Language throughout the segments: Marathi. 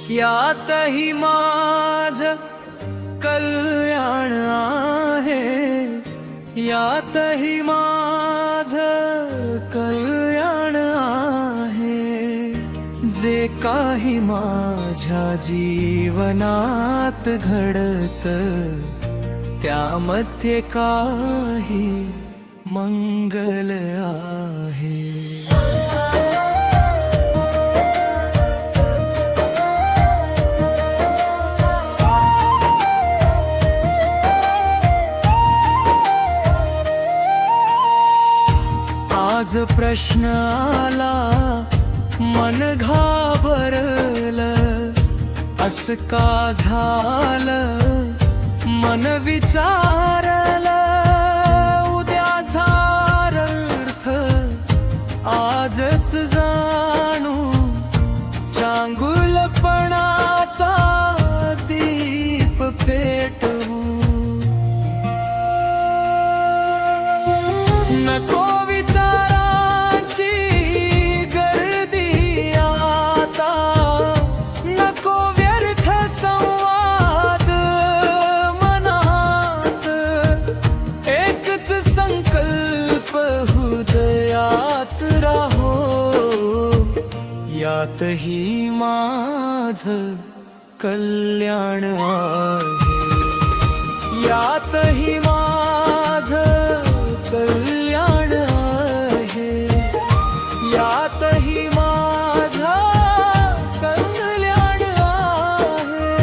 यातही माझ कल्याण आहे, यातही माझ कल्याण आहे। जे काही माझ्या जीवनात घडत त्यामध्ये काही मंगल आहे। आज प्रश्न आला मन घाबरलं, असं का झालं मन विचारलं। उद्याचा अर्थ आजच जाणू, चांगुलपणाचा दीप पेटवू। नको विचारांची गर्दी आता, नको व्यर्थ संवाद मनात। एकच संकल्प हृदयात राहो, यातही माझं कल्याण आहे, यातही माझं कल्याण आहे, यातही माझं कल्याण आहे।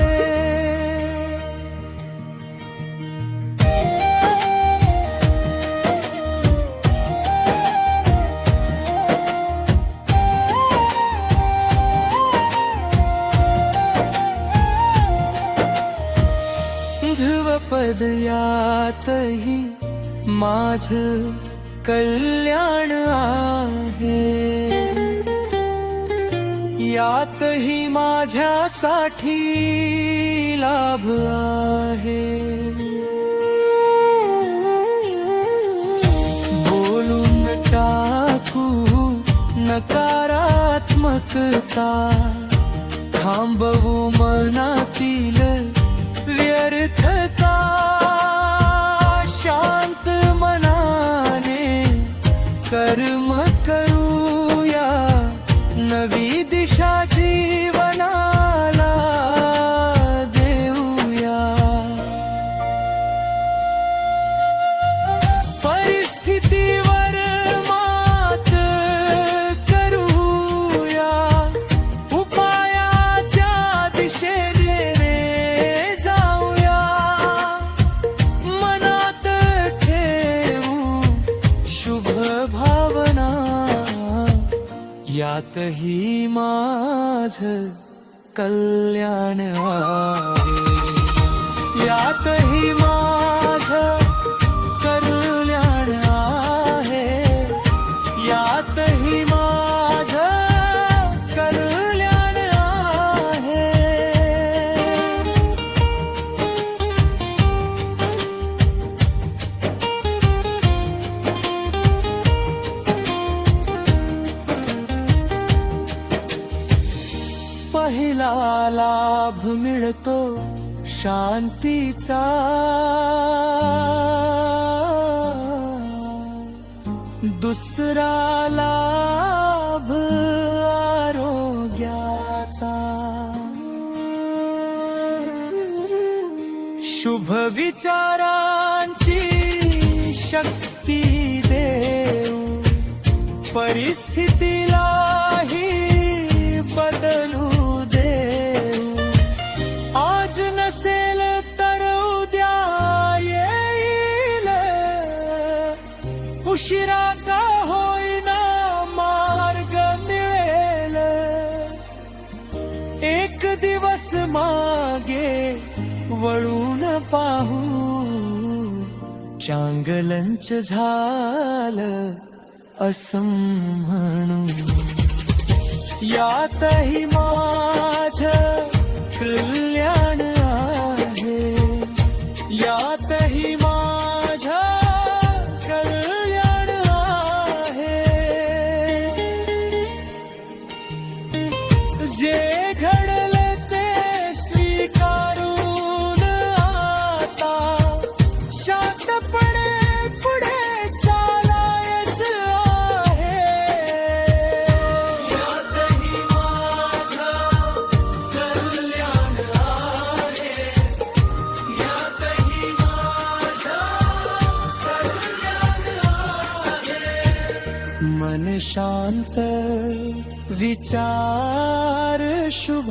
ध्रुवपद यातही माझ कल्याण आहे, यातही माझ्यासाठी लाभ आहे। बोलून टाकू नकारात्मकता, थांबवू मनातील व्यर्थता। शांत मनाने कर्म करूया, नवी दिशा जीवनाला देऊया। परिस्थितीवर मात करूया, उपायाच्या दिशेने जाऊया। मनात ठेवू शुभ भावना, यातही माझं कल्याण आहे, यातही माझं कल्याण आहे, यातही माझं कल्याण आहे। पहिला लाभ मिळतो शांतीचा, दुसरा लाभ आरोग्याचा। शुभ विचारांची शक्ती देऊ, परिस्थितीलाही बदलू देऊ। आज नसेल तर उद्या येईल, उशिरा का होईना मार्ग मिळेल। एक दिवस मागे वळून पाहू, चांगलंच झालं असं म्हणू। यातही माझं कल्याण आहे, यातही माझं कल्याण आहे। जे घडले ते शांत विचार शुभ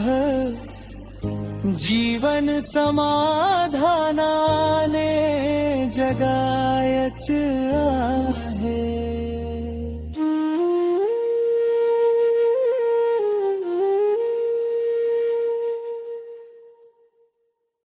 जीवन समाधानाने जगायच आहे.